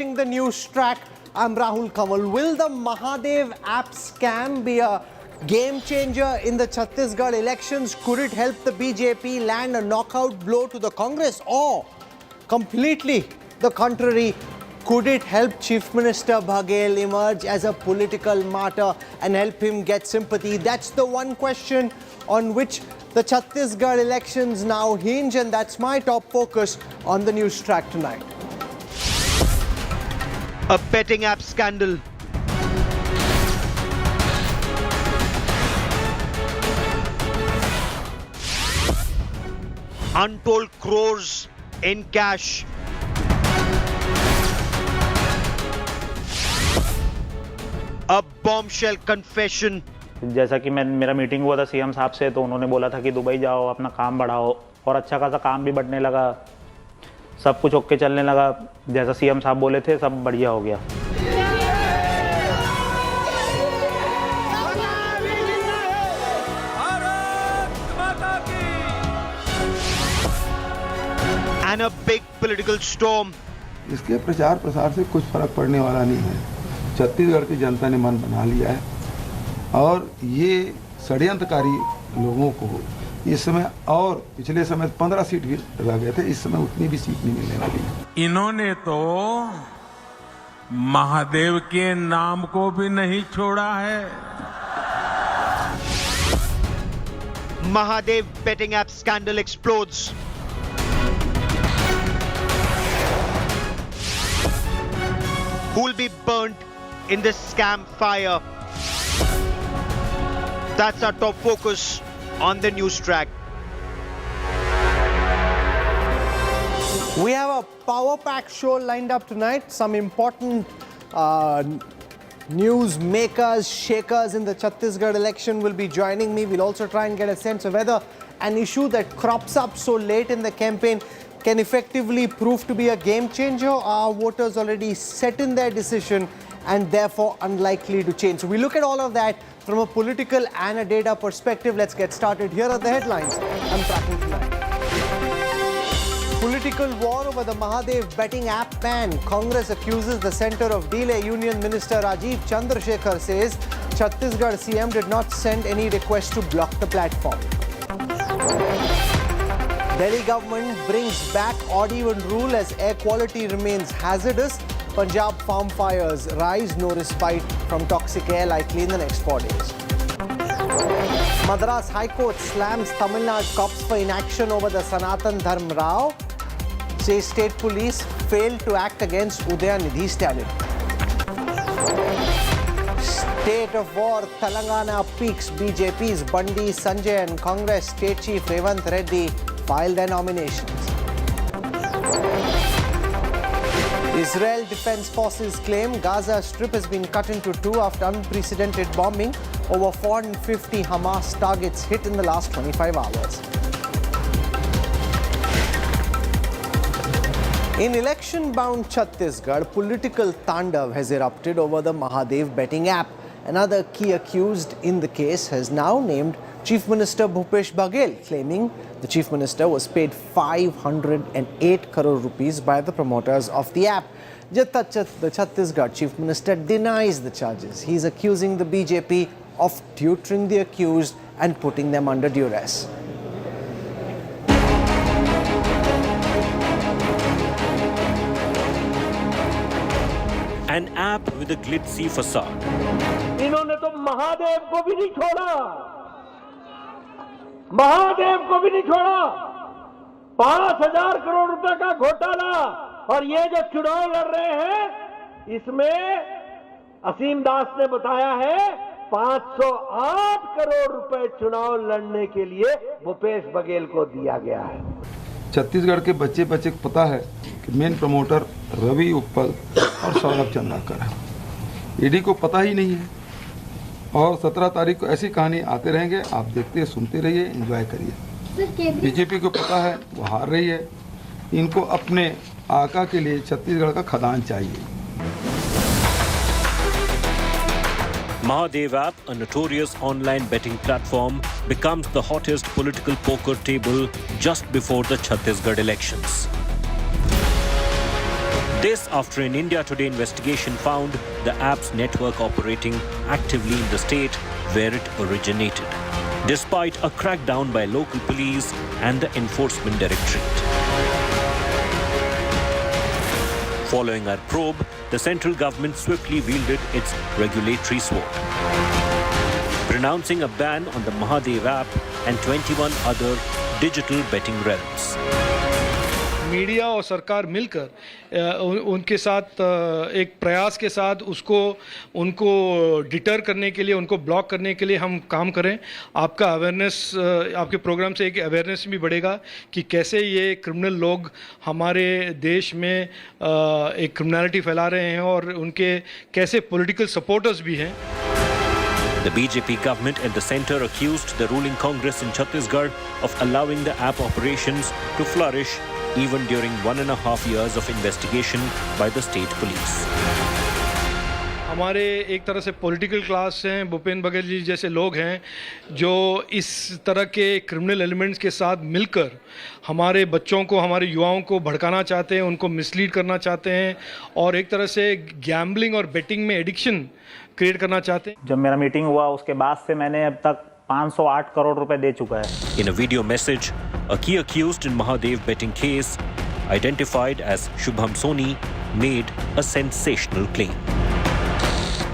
The NewsTrack. I'm Rahul Kanwal. Will the Mahadev app scam be a game changer in the Chhattisgarh elections? Could it help the BJP land a knockout blow to the Congress, or completely the contrary? Could it help Chief Minister Baghel emerge as a political martyr and help him get sympathy? That's the one question on which the Chhattisgarh elections now hinge, and that's my top focus on the NewsTrack tonight. A betting app scandal. Untold crores in cash. A bombshell confession. जैसा कि मेरा meeting हुआ था CM साहब से, तो उन्होंने बोला था कि दुबई जाओ, अपना काम बढ़ाओ, और अच्छा खासा काम भी बढ़ने लगा, सब कुछ ओके चलने लगा। जैसा सीएम साहब बोले थे, सब बढ़िया हो गया। And a big political storm. इसके प्रचार प्रसार से कुछ फर्क पड़ने वाला नहीं है। छत्तीसगढ़ की जनता ने मन बना लिया है और ये षड्यंत्रकारी लोगों को इस समय, और पिछले समय 15 सीट भी रह गए थे, इस समय उतनी भी सीट नहीं मिलने वाली। इन्होंने तो महादेव के नाम को भी नहीं छोड़ा है। Mahadev betting app scandal explodes. Who'll be burnt in this scam fire? That's our top focus on the NewsTrack. We have a power-packed show lined up tonight. Some important news makers, shakers in the Chhattisgarh election will be joining me. We'll also try and get a sense of whether an issue that crops up so late in the campaign can effectively prove to be a game changer. Are voters already set in their decision and therefore unlikely to change? So we look at all of that from a political and a data perspective. Let's get started. Here are the headlines I'm tracking tonight. Political war over the Mahadev betting app ban. Congress accuses the centre of delay. Union Minister Rajiv Chandrasekhar says Chhattisgarh CM did not send any request to block the platform. Delhi government brings back odd-even rule as air quality remains hazardous. Punjab farm fires rise, no respite from toxic air likely in the next 4 days. Madras High Court slams Tamil Nadu cops for inaction over the Sanatan Dharm Rao. Says state police failed to act against Udayanidhi Stalin. State of war, Telangana peaks. BJP's Bandi, Sanjay and Congress State Chief Revant Reddy filed their nominations. Israel Defense Forces claim Gaza Strip has been cut into two after unprecedented bombing. Over 450 Hamas targets hit in the last 25 hours. In election-bound Chhattisgarh, political tandav has erupted over the Mahadev betting app. Another key accused in the case has now named Chief Minister Bhupesh Baghel, claiming the Chief Minister was paid 508 crore rupees by the promoters of the app. Yet the Chhattisgarh Chief Minister denies the charges. He is accusing the BJP of tutoring the accused and putting them under duress. An app with a glitzy facade. इन्होंने तो महादेव को भी नहीं छोड़ा, महादेव को भी नहीं छोड़ा। 5,000 करोड़ रुपए का घोटाला, और ये जो चुनाव लड़ रहे हैं, इसमें असीम दास ने बताया है 508 करोड़ रुपए चुनाव लड़ने के लिए भूपेश बघेल को दिया गया है। छत्तीसगढ़ के बच्चे को पता है कि मेन प्रमोटर रवि उपल और सौरभ चंद्राकर है। ईडी को पता ही नहीं है, और 17 तारीख को ऐसी कहानी आते रहेंगे। आप देखते सुनते रहिए, एंजॉय करिए। बीजेपी को पता है वो हार रही है, इनको अपने आका के लिए छत्तीसगढ़ का खदान चाहिए। Mahadev app, a notorious online betting platform, becomes the hottest political poker table just before the Chhattisgarh elections. This after an India Today investigation found the app's network operating actively in the state where it originated, despite a crackdown by local police and the Enforcement Directorate. Following our probe, the central government swiftly wielded its regulatory sword, pronouncing a ban on the Mahadev app and 21 other digital betting realms. Media और सरकार मिलकर उनके साथ एक प्रयास के साथ उनको डिटर करने के लिए, उनको ब्लॉक करने के लिए हम काम करें। आपका अवेयरनेस, आपके प्रोग्राम से एक अवेयरनेस भी बढ़ेगा कि कैसे ये क्रिमिनल लोग हमारे देश में एक क्रिमिनलिटी फैला रहे हैं और उनके कैसे पॉलिटिकल सपोर्टर्स भी हैं। The BJP government at the centre accused the ruling Congress in Chhattisgarh of allowing the app operations to flourish even during 1.5 years of investigation by the state police. हमारे एक तरह से पॉलिटिकल क्लास हैं, भूपेन बघेल जी जैसे लोग हैं जो इस तरह के क्रिमिनल एलिमेंट्स के साथ मिलकर हमारे बच्चों को, हमारे युवाओं को भड़काना चाहते हैं, उनको मिसलीड करना चाहते हैं और एक तरह से गैम्बलिंग और बेटिंग में एडिक्शन क्रिएट करना चाहते हैं। जब मेरा मीटिंग हुआ उसके बाद से मैंने अब तक 508 करोड़ रुपए दे चुका है। In a video message, a key accused in Mahadev betting case, identified as Shubham Soni, made a sensational claim,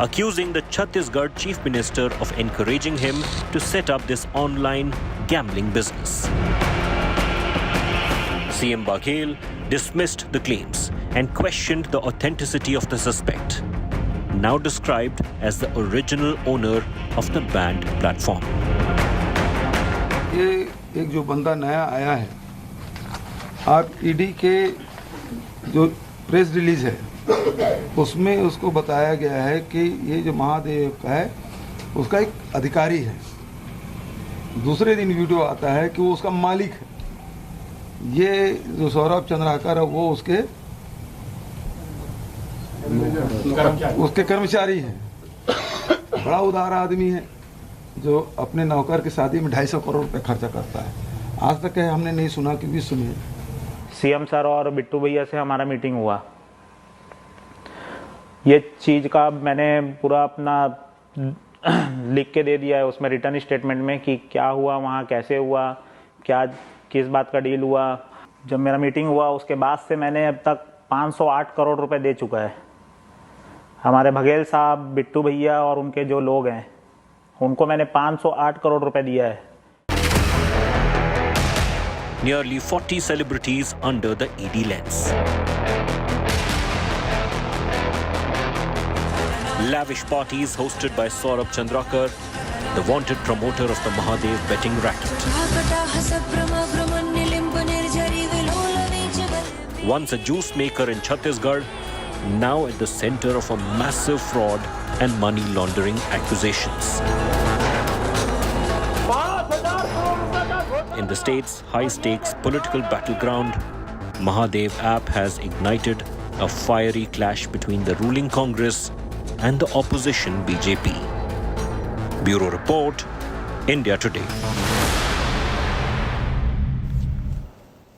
accusing the Chhattisgarh Chief Minister of encouraging him to set up this online gambling business. CM Baghel dismissed the claims and questioned the authenticity of the suspect, now described as the original owner of the banned platform. ये एक जो बंदा नया आया है, आप ED के जो प्रेस रिलीज है उसमें उसको बताया गया है कि ये जो महादेव का है उसका एक अधिकारी है। दूसरे दिन वीडियो आता है कि वो उसका मालिक है। ये जो सौरभ चंद्राकर है वो उसके कर्मचारी है। बड़ा उदार आदमी है जो अपने नौकर की शादी में 250 करोड़ रुपए खर्चा करता है। आज तक हमने नहीं सुना कि विश्व में। सीएम सर और बिट्टू भैया से हमारा मीटिंग हुआ। ये चीज़ का मैंने पूरा अपना लिख के दे दिया है उसमें रिटर्न स्टेटमेंट में कि क्या हुआ वहाँ, कैसे हुआ, क्या किस बात का डील हुआ। जब मेरा मीटिंग हुआ उसके बाद से मैंने अब तक 508 करोड़ रुपए दे चुका है। हमारे बघेल साहब, बिट्टू भैया और उनके जो लोग हैं उनको मैंने 508 करोड़ रुपए दिया है। Nearly 40 celebrities under the ED lens. Lavish parties hosted by Saurabh Chandrakar, the wanted promoter of the Mahadev betting racket. Once a juice maker in Chhattisgarh, now at the center of a massive fraud and money laundering accusations. In the state's high-stakes political battleground, Mahadev app has ignited a fiery clash between the ruling Congress and the opposition BJP. Bureau Report, India Today.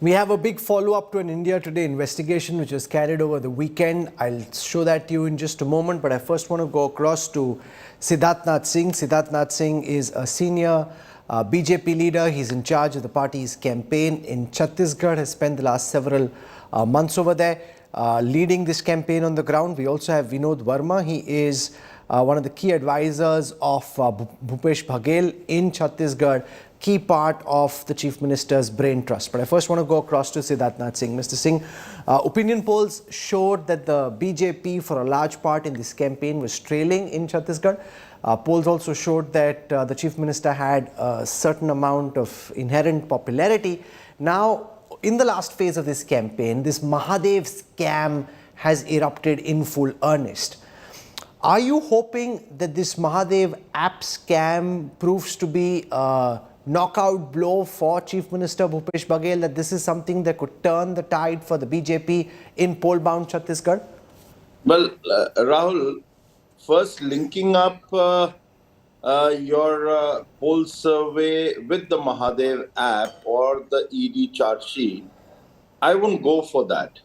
We have a big follow-up to an India Today investigation which was carried over the weekend. I'll show that to you in just a moment, but I first want to go across to Siddharth Nath Singh. Siddharth Nath Singh is a senior BJP leader. He's in charge of the party's campaign in Chhattisgarh, has spent the last several months over there leading this campaign on the ground. We also have Vinod Verma. He is one of the key advisors of Bhupesh Baghel in Chhattisgarh, key part of the Chief Minister's brain trust. But I first want to go across to Siddharth Nath Singh. Mr. Singh, opinion polls showed that the BJP for a large part in this campaign was trailing in Chhattisgarh. Polls also showed that the Chief Minister had a certain amount of inherent popularity. Now, in the last phase of this campaign, this Mahadev scam has erupted in full earnest. Are you hoping that this Mahadev app scam proves to be a knockout blow for Chief Minister Bhupesh Baghel, that this is something that could turn the tide for the BJP in poll-bound Chhattisgarh? Well, Rahul, first linking up your poll survey with the Mahadev app or the ED charge sheet, I wouldn't go for that.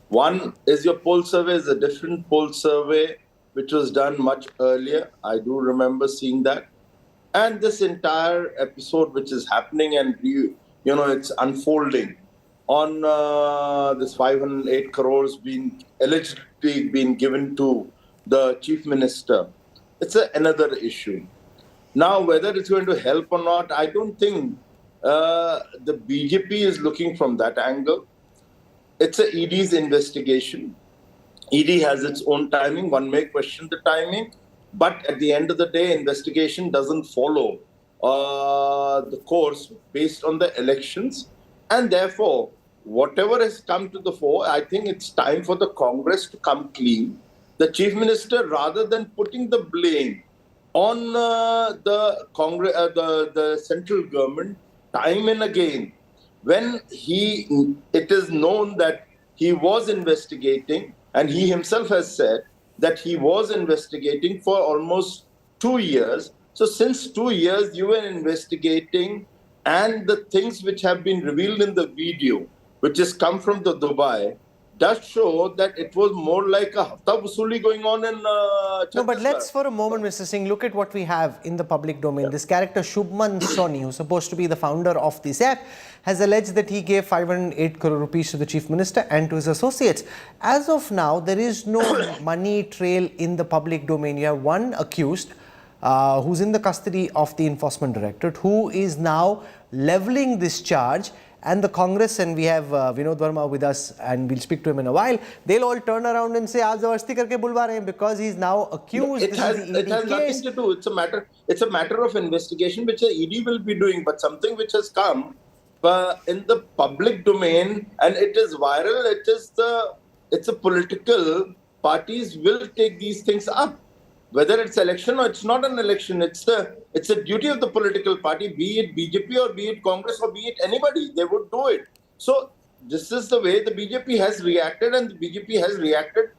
One is your poll survey is a different poll survey which was done much earlier. I do remember seeing that. And this entire episode which is happening and it's unfolding on this 508 crores being allegedly being given to the chief minister. It's another issue. Now, whether it's going to help or not, I don't think the BJP is looking from that angle. It's a ED's investigation. ED has its own timing. One may question the timing, but at the end of the day, investigation doesn't follow the course based on the elections. And therefore, whatever has come to the fore, I think it's time for the Congress to come clean. The chief minister, rather than putting the blame on the Congress, the central government, time and again, when it is known that he was investigating, and he himself has said that he was investigating for almost 2 years. So since 2 years you were investigating, and the things which have been revealed in the video, which has come from the Dubai, does show that it was more like a hafta wasuli going on in Chhattisgarh. No, but let's for a moment, Mr. Singh, look at what we have in the public domain. This character Shubman Soni, who's supposed to be the founder of this app, has alleged that he gave 508 crore rupees to the chief minister and to his associates. As of now, there is no money trail in the public domain. You have one accused who's in the custody of the enforcement directorate, who is now levelling this charge. And the Congress, and we have Vinod Verma with us, and we'll speak to him in a while, they'll all turn around and say, aaj zabarsti karke bulwa rahe hain, because he's now accused. It has nothing to do. It's a matter of investigation which the ED will be doing, but something which has come in the public domain and it is viral. It's a political parties will take these things up. Whether it's election or it's not an election, it's a duty of the political party, be it BJP or be it Congress or be it anybody, they would do it. So this is the way the BJP has reacted, and the BJP has reacted,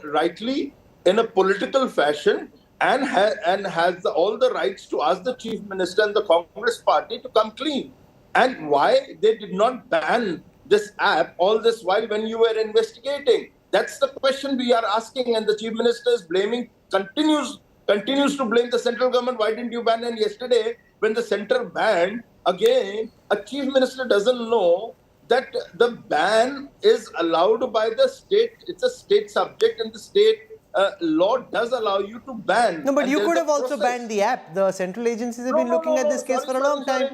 rightly in a political fashion, and has all the rights to ask the chief minister and the Congress party to come clean. And why they did not ban this app all this while when you were investigating? That's the question we are asking, and the chief minister is continues to blame the central government. Why didn't you ban it yesterday when the center banned? Again, a chief minister doesn't know that the ban is allowed by the state. It's a state subject, and the state law does allow you to ban. No, but you could have also banned the app. The central agencies have been looking at this case for a long time.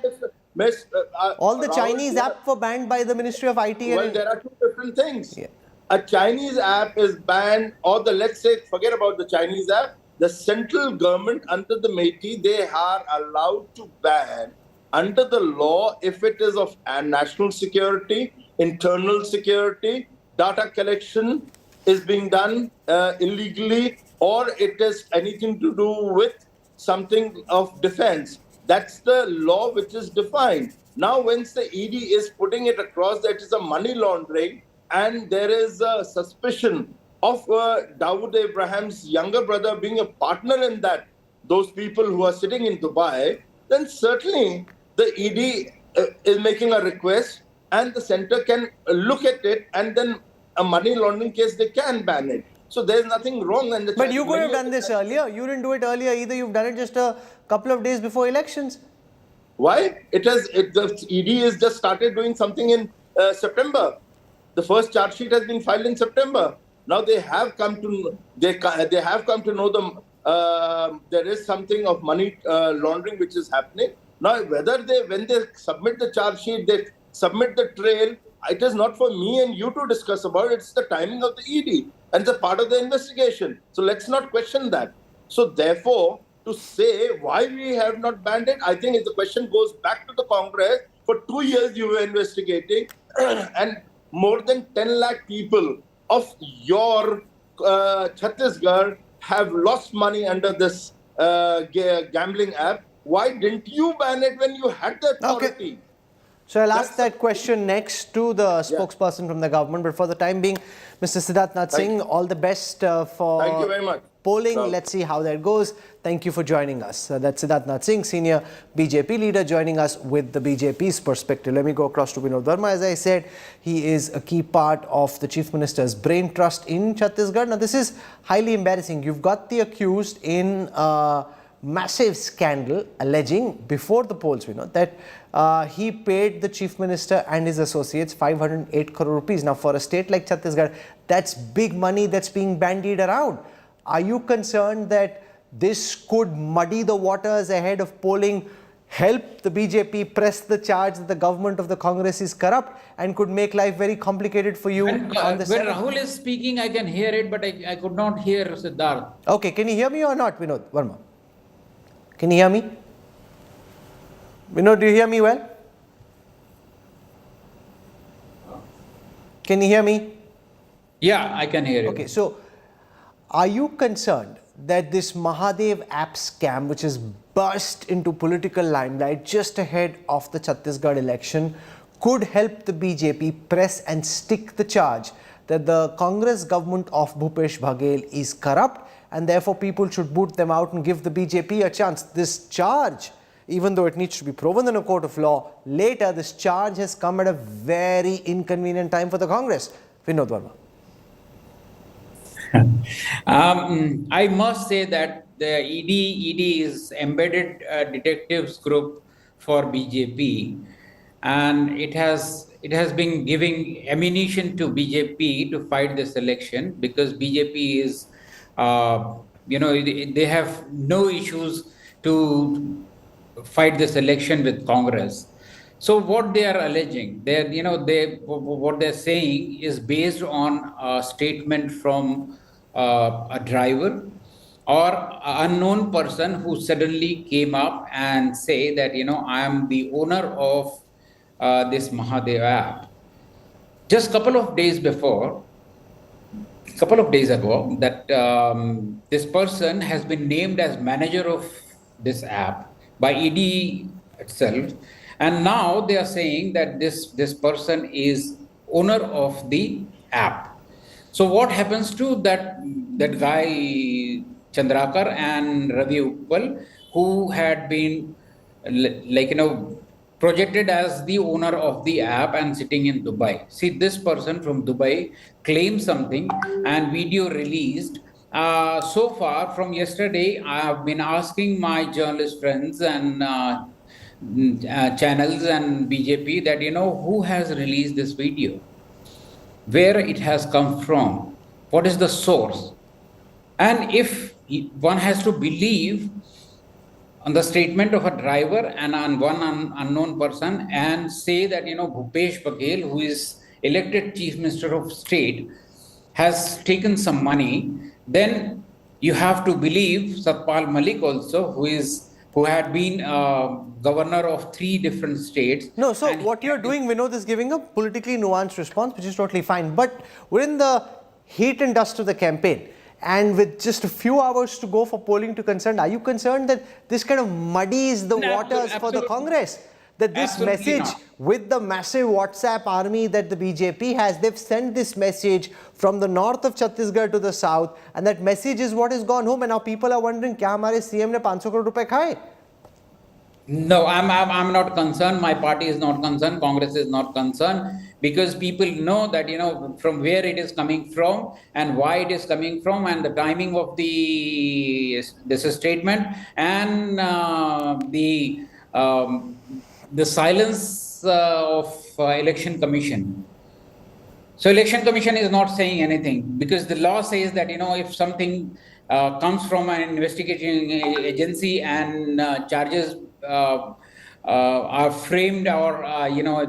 All the Chinese apps were banned by the Ministry of IT. Well, there are two different things. Yeah. A Chinese app is banned, or let's say, forget about the Chinese app. The central government under the MeitY, they are allowed to ban under the law if it is of national security, internal security, data collection is being done illegally, or it is anything to do with something of defense. That's the law which is defined. Now, once the ED is putting it across that it's a money laundering, and there is a suspicion of Dawood Abraham's younger brother being a partner in that, those people who are sitting in Dubai, then certainly the ED is making a request, and the center can look at it, and then a money laundering case, they can ban it. So there's nothing wrong. But you could have done this earlier. You didn't do it earlier either. You've done it just a couple of days before elections. Why? The ED has just started doing something in September. The first charge sheet has been filed in September. Now they have come to know there is something of money laundering which is happening. Now when they submit the charge sheet, they submit the trail. It is not for me and you to discuss about it. It's the timing of the ED and it's a part of the investigation. So let's not question that. So therefore, to say why we have not banned it, I think the question goes back to the Congress. For 2 years you were investigating and more than 10 lakh people of your Chhattisgarh have lost money under this gambling app. Why didn't you ban it when you had the authority? Okay. So I'll ask that question next to the spokesperson from the government. But for the time being, Mr. Siddharth Nath Singh, all the best for... Thank you very much. polling. Let's see how that goes. Thank you for joining us. That's Siddharth Nath Singh, senior BJP leader, joining us with the BJP's perspective. Let me go across to Vinod Verma. As I said, he is a key part of the Chief Minister's brain trust in Chhattisgarh. Now, this is highly embarrassing. You've got the accused in massive scandal alleging before the polls, that he paid the Chief Minister and his associates 508 crore rupees. Now, for a state like Chhattisgarh, that's big money that's being bandied around. Are you concerned that this could muddy the waters ahead of polling, help the BJP press the charge that the government of the Congress is corrupt, and could make life very complicated for you when Rahul is speaking, I can hear it, but I could not hear Siddharth. Okay, can you hear me or not, Vinod Verma? Can you hear me? Vinod, do you hear me well? Can you hear me? Yeah, I can hear you. Okay, so are you concerned that this Mahadev app scam, which has burst into political limelight just ahead of the Chhattisgarh election, could help the BJP press and stick the charge that the Congress government of Bhupesh Baghel is corrupt, and therefore people should boot them out and give the BJP a chance? This charge, even though it needs to be proven in a court of law later, this charge has come at a very inconvenient time for the Congress. Vinod Verma. I must say that the ED is embedded detectives group for BJP, and it has been giving ammunition to BJP to fight this election, because BJP is they have no issues to fight this election with Congress. So what they are alleging, what they're saying is based on a statement from a driver or an unknown person who suddenly came up and say that, I am the owner of this Mahadev app. Just couple of days ago, that this person has been named as manager of this app by ED itself, and now they are saying that this person is owner of the app. So what happens to that guy Chandrakar and Ravi Uppal, who had been projected as the owner of the app and sitting in Dubai? See, this person from Dubai claimed something and video released. So far, from yesterday, I have been asking my journalist friends and channels and BJP that, who has released this video? Where it has come from? What is the source? And if one has to believe on the statement of a driver and on one unknown person and say that, Bhupesh Baghel, who is elected Chief Minister of State, has taken some money, then you have to believe Satpal Malik also, who had been governor of 3 different states. No, so what you're doing, Vinod, is giving a politically nuanced response, which is totally fine. But we're in the heat and dust of the campaign, and with just a few hours to go for polling to concern, are you concerned that this kind of muddies the waters for the Congress? That this message with the massive WhatsApp army that the BJP has, they've sent this message from the north of Chhattisgarh to the south, and that message is what has gone home, and now people are wondering, kya hamare CM ne 500 crore rupees khaye? No, I'm not concerned. My party is not concerned. Congress is not concerned, because people know that, from where it is coming from and why it is coming from, and the timing of this statement, and the silence of Election Commission. So Election Commission is not saying anything, because the law says that, if something comes from an investigating agency and charges are framed, or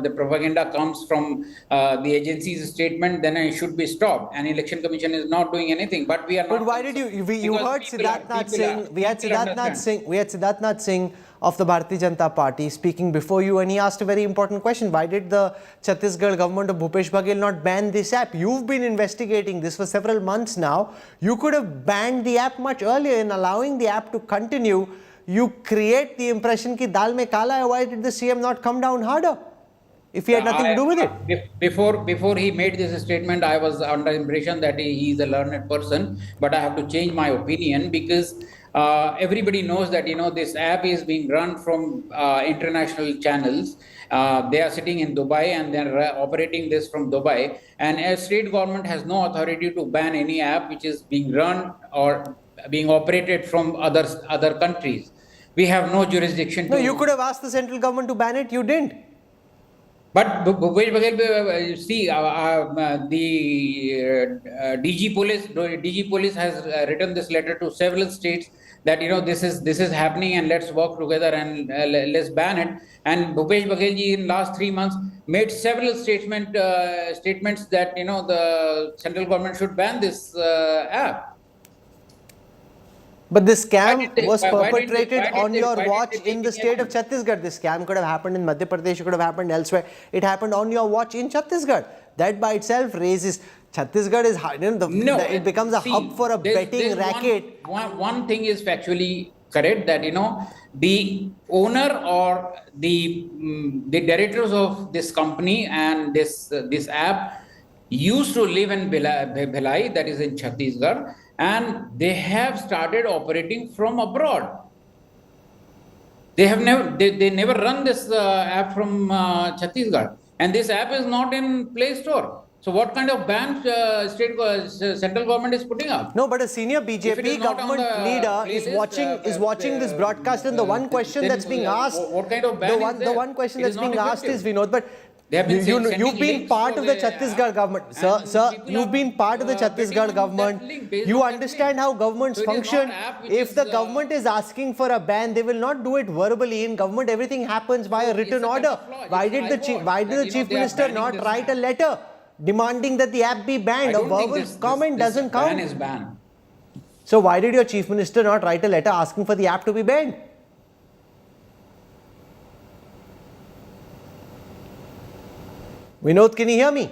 the propaganda comes from the agency's statement, then it should be stopped. And Election Commission is not doing anything. But we are not. But why did you heard Siddharth Nath Singh? We had Siddharth Nath Singh of the Bharatiya Janata Party speaking before you, and he asked a very important question. Why did the Chhattisgarh government of Bhupesh Baghel not ban this app? You've been investigating this for several months now. You could have banned the app much earlier. In allowing the app to continue, you create the impression ki dal mein kala hai. Why did the CM not come down harder? if he had nothing to do with it? Before he made this statement, I was under impression that he is a learned person, but I have to change my opinion because everybody knows that this app is being run from international channels. They are sitting in Dubai and they're operating this from Dubai. And a state government has no authority to ban any app which is being run or being operated from other countries. We have no jurisdiction. No, you could have asked the central government to ban it. You didn't. But Bhupesh Baghel, see, the DG Police has written this letter to several states that this is happening and let's work together and let's ban it. And Bhupesh Baghel ji in last 3 months made several statements that the central government should ban this app. But this scam was perpetrated on your watch in the state of Chhattisgarh. This scam could have happened in Madhya Pradesh, it could have happened elsewhere. It happened on your watch in Chhattisgarh. That by itself raises Chhattisgarh is it becomes a hub for a betting racket. One thing is factually correct that the owner or the directors of this company and this app used to live in Bhilai, that is in Chhattisgarh, and they have started operating from abroad. They have never run this app from Chhattisgarh, and this app is not in Play Store. So what kind of ban central government is putting up? No, but a senior BJP government leader is watching this broadcast, and the one question that's being asked, what kind of ban is there? The one question that's being asked is, Vinod, but you've been part of the Chhattisgarh government. Sir, you've been part of the Chhattisgarh government. You understand how governments function. If the government is asking for a ban, they will not do it verbally. In government, everything happens by a written order. Why did the chief minister not write a letter demanding that the app be banned? A verbal comment doesn't count. Ban is banned. So why did your chief minister not write a letter asking for the app to be banned? Vinod, can you hear me?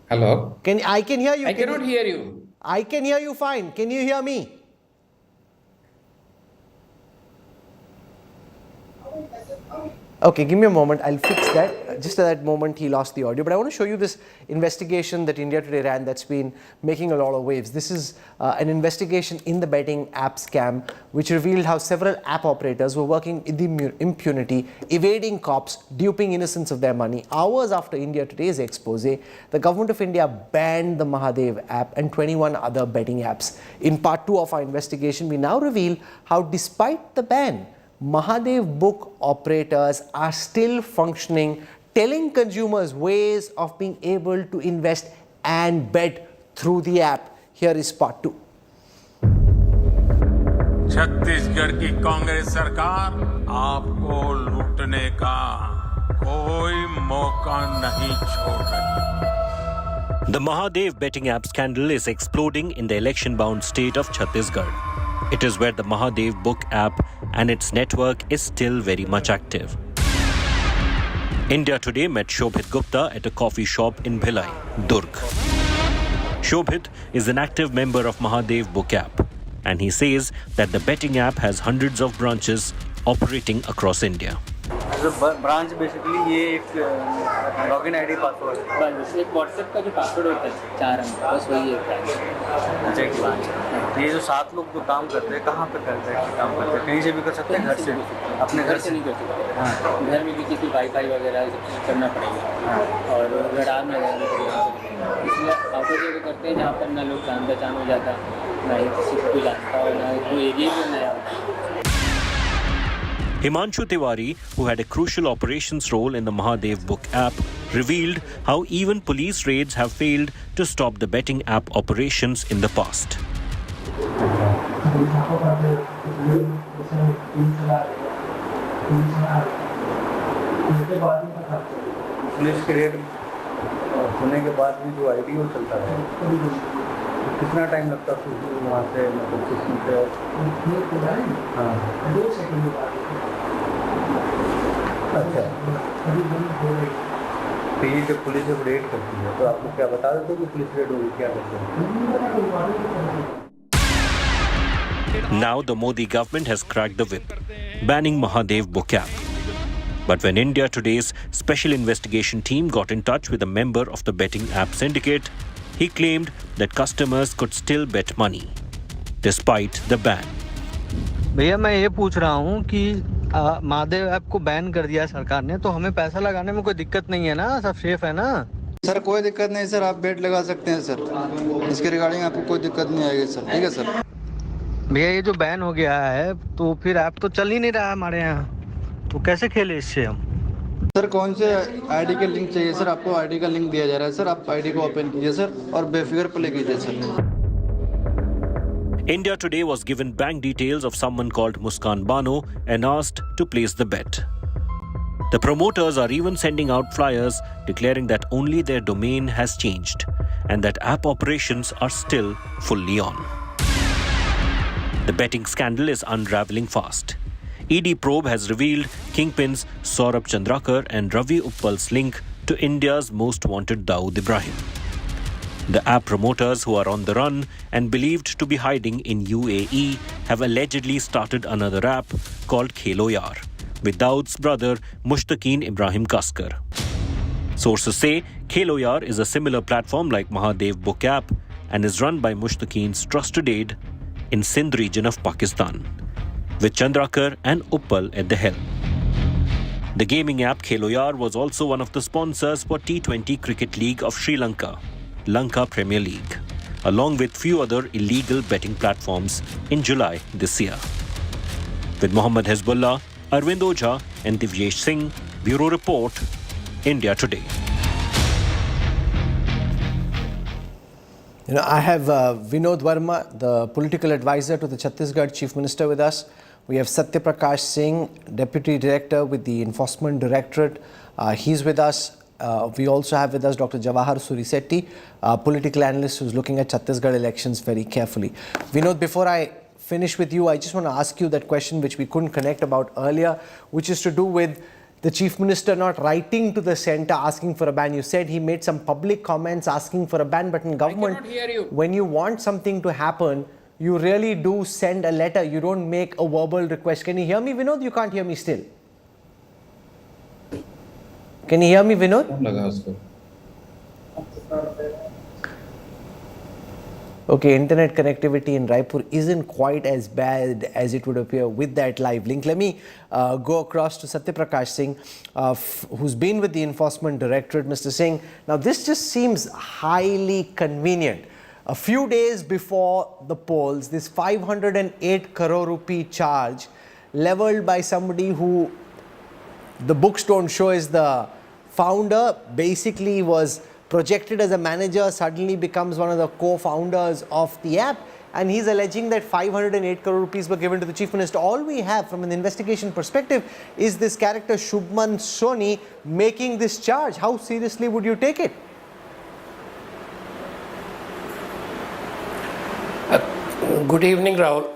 Hello? I can hear you. I cannot hear you. I can hear you fine. Can you hear me? Okay, give me a moment. I'll fix that. Just at that moment, he lost the audio. But I want to show you this investigation that India Today ran that's been making a lot of waves. This is an investigation in the betting app scam, which revealed how several app operators were working in the impunity, evading cops, duping innocents of their money. Hours after India Today's expose, the government of India banned the Mahadev app and 21 other betting apps. In part 2 of our investigation, we now reveal how, despite the ban, Mahadev book operators are still functioning, telling consumers ways of being able to invest and bet through the app. Here is part 2. Chhattisgarh की कांग्रेस सरकार आपको लूटने का कोई मौका नहीं छोड़ रही। The Mahadev betting app scandal is exploding in the election-bound state of Chhattisgarh. It is where the Mahadev book app and its network is still very much active. India Today met Shobhit Gupta at a coffee shop in Bhilai, Durg. Shobhit is an active member of Mahadev book app, and he says that the betting app has hundreds of branches operating across India. Branch basically ये एक login ID password है, एक WhatsApp का जो password होता है 4 अंक, बस वही है ब्रांच। अच्छा, एक ब्रांच। ये जो 7 लोग जो काम करते हैं, कहाँ पे करते हैं काम करते हैं? कहीं से भी कर सकते हैं, घर से, अपने घर से नहीं कर सकते। हाँ, घर में भी किसी वाईफाई वगैरह सब चीज़ करना पड़ेगा और रडार में लगाना पड़ेगा। इसलिए ऑटो जगह करते हैं जहाँ पर ना लोग जान पहचान हो जाता, ना ही किसी को जानता हो, ना कोई एरिया भी नया होता। Himanshu Tiwari, who had a crucial operations role in the Mahadev book app, revealed how even police raids have failed to stop the betting app operations in the past. Police के red होने के बाद भी जो ID वो चलता है, कितना टाइम लगता है वहाँ से मतलब सिस्टम पे? हाँ, 2 सेकंड के बाद। अच्छा, तो ये जब पुलिस जब रेड करती है तो आपको क्या बता देते हो कि पुलिस रेड होगी, क्या करते हैं? Now the Modi government has cracked the whip, banning Mahadev book app. But when India Today's special investigation team got in touch with a member of the betting app syndicate, he claimed that customers could still bet money, despite the ban. भैया मैं ये पूछ रहा हूँ कि Mahadev app को ban कर दिया सरकार ने, तो हमें पैसा लगाने में कोई दिक्कत नहीं है ना, सब सेफ है ना? सर कोई दिक्कत नहीं सर, आप बेट लगा सकते हैं सर, इसके रिगार्डिंग आपको कोई दिक्कत नहीं आएगी सर, ठीक है सर। भैया ये जो बैन हो गया है तो फिर ऐप तो चल ही नहीं रहा है हमारे यहाँ, तो कैसे खेले इससे हम? सर कौन से आईडी का लिंक चाहिए सर? आपको आईडी का लिंक दिया जा रहा है सर, आप आईडी को ओपन कीजिए सर और बेफिक्र प्ले कीजिए sir. India Today was given bank details of someone called Muskan Bano and asked to place the bet. The promoters are even sending out flyers declaring that only their domain has changed and that app operations are still fully on. The betting scandal is unraveling fast. ED probe has revealed kingpins Saurabh Chandrakar and Ravi Uppal's link to India's most wanted Dawood Ibrahim. The app promoters who are on the run and believed to be hiding in UAE have allegedly started another app called Khelo Yaar with Dawood's brother Mushtaqeen Ibrahim Kaskar. Sources say Khelo Yaar is a similar platform like Mahadev book app and is run by Mushtaqeen's trusted aide in Sindh region of Pakistan, with Chandrakar and Uppal at the helm. The gaming app Khelo Yaar was also one of the sponsors for T20 Cricket League of Sri Lanka, Lanka Premier League, along with few other illegal betting platforms in July this year. With Mohammad Hezbollah, Arvind Ojha and Divyesh Singh, Bureau Report, India Today. You know, I have Vinod Verma, the political advisor to the Chhattisgarh Chief Minister with us. We have Satya Prakash Singh, Deputy Director with the Enforcement Directorate. He's with us. We also have with us Dr. Jawahar Surisetti, political analyst who's looking at Chhattisgarh elections very carefully. Vinod, before I finish with you, I just want to ask you that question which we couldn't connect about earlier, which is to do with the Chief Minister not writing to the centre asking for a ban. You said he made some public comments asking for a ban, but in government, I cannot hear you. When you want something to happen, you really do send a letter. You don't make a verbal request. Can you hear me, Vinod? You can't hear me still. Can you hear me, Vinod? Okay, internet connectivity in Raipur isn't quite as bad as it would appear with that live link. Let me go across to Satya Prakash Singh, who's been with the Enforcement Directorate. Mr. Singh, now this just seems highly convenient. A few days before the polls, this 508 crore rupee charge leveled by somebody who the books don't show is the founder, basically was projected as a manager, suddenly becomes one of the co-founders of the app, and he's alleging that 508 crore rupees were given to the Chief Minister. All we have from an investigation perspective is this character Shubman Soni making this charge. How seriously would you take it? Good evening, Rahul.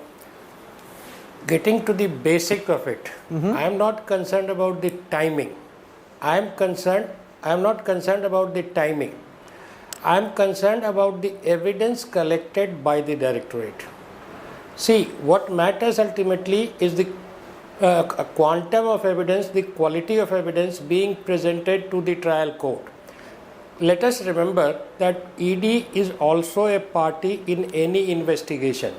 Getting to the basic of it, I am not concerned about the timing. I am not concerned about the timing. I am concerned about the evidence collected by the directorate. See, what matters ultimately is the quantum of evidence, the quality of evidence being presented to the trial court. Let us remember that ED is also a party in any investigation.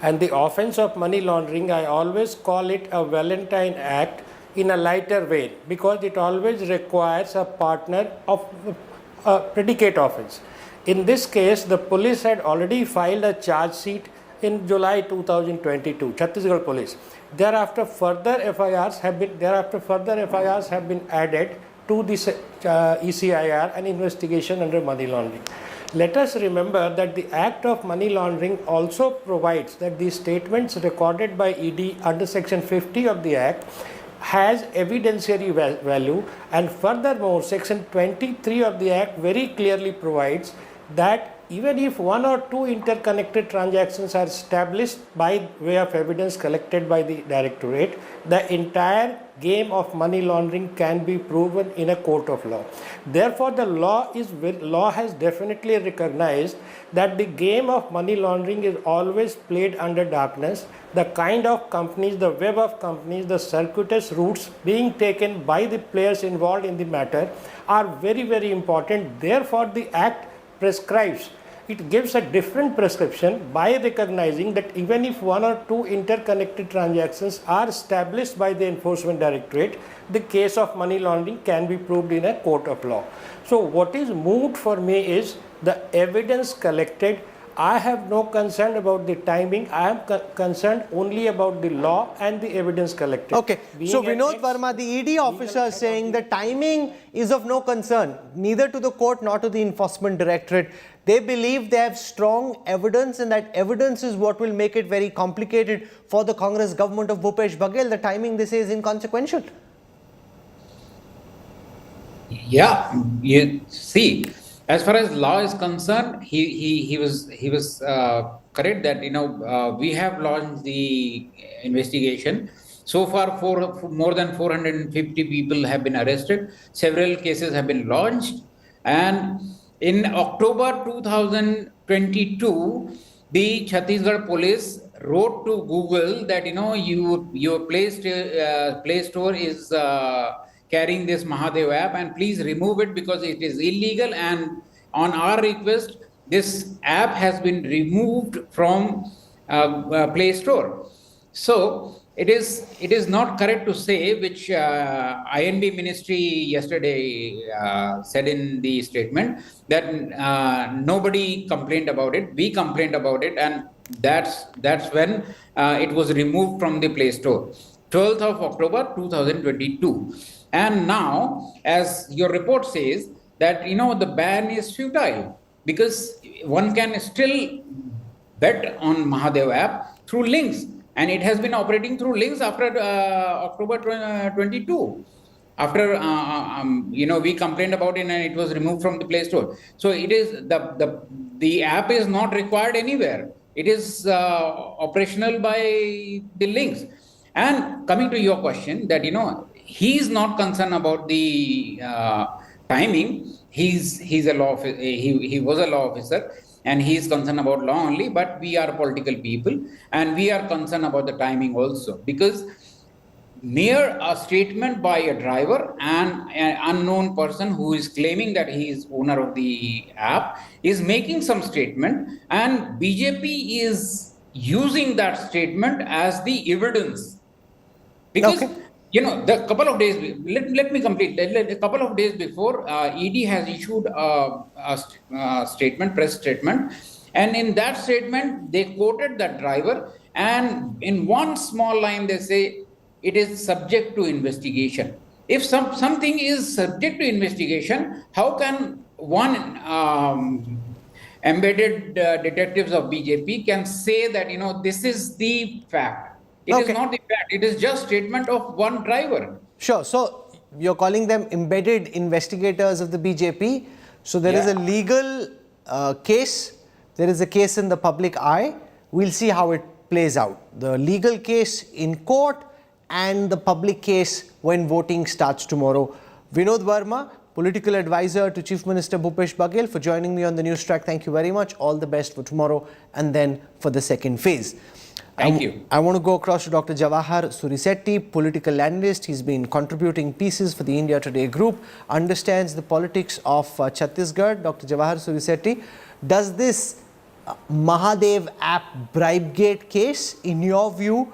And the offence of money laundering, I always call it a Valentine Act in a lighter vein, because it always requires a partner of a predicate offence. In this case, the police had already filed a charge sheet in July 2022, Chhattisgarh police. Thereafter, further FIRs have been added to the ECIR and investigation under money laundering. Let us remember that the Act of Money Laundering also provides that the statements recorded by ED under Section 50 of the Act has evidentiary value, and furthermore Section 23 of the Act very clearly provides that even if one or two interconnected transactions are established by way of evidence collected by the directorate, the entire game of money laundering can be proven in a court of law. Therefore, the law has definitely recognized that the game of money laundering is always played under darkness. The kind of companies, the web of companies, the circuitous routes being taken by the players involved in the matter are very, very important. Therefore, the Act prescribes, it gives a different prescription by recognizing that even if one or two interconnected transactions are established by the enforcement directorate, the case of money laundering can be proved in a court of law. So what is moot for me is the evidence collected. I have no concern about the timing. I am concerned only about the law and the evidence collected. Okay, so Vinod Verma, the ED officer, is saying the timing is of no concern, neither to the court nor to the enforcement directorate. They believe they have strong evidence, and that evidence is what will make it very complicated for the Congress government of Bhupesh Baghel. The timing, they say, is inconsequential. Yeah, you see, as far as law is concerned, he was correct that we have launched the investigation. So far, more than 450 people have been arrested. Several cases have been launched, and in October 2022, the Chhattisgarh police wrote to Google that your Play Store is carrying this Mahadev app, and please remove it because it is illegal. And on our request, this app has been removed from Play Store. So it is not correct to say, which INB ministry yesterday said in the statement, that nobody complained about it. We complained about it, and that's when it was removed from the Play Store, 12th of October 2022. And now, as your report says, that the ban is futile because one can still bet on Mahadev app through links, and it has been operating through links after October 22. After we complained about it and it was removed from the Play Store. So it is the app is not required anywhere. It is operational by the links. And coming to your question, that he is not concerned about the timing. He's a law. He was a law officer, and he is concerned about law only. But we are political people, and we are concerned about the timing also, because mere a statement by a driver and an unknown person who is claiming that he is owner of the app is making some statement, and BJP is using that statement as the evidence. Because the couple of days, let me complete. A couple of days before, ED has issued a statement, press statement, and in that statement they quoted that driver, and in one small line they say it is subject to investigation. If something is subject to investigation, how can one embedded detectives of BJP can say that this is the fact? It is not the fact. It is just statement of one driver. Sure. So you're calling them embedded investigators of the BJP. So there is a legal case. There is a case in the public eye. We'll see how it plays out. The legal case in court and the public case when voting starts tomorrow. Vinod Verma, political advisor to Chief Minister Bhupesh Baghel, for joining me on the NewsTrack. Thank you very much. All the best for tomorrow and then for the second phase. Thank you. I want to go across to Dr. Jawahar Surisetti, political analyst. He's been contributing pieces for the India Today group, understands the politics of Chhattisgarh. Dr. Jawahar Surisetti, does this Mahadev app bribegate case, in your view,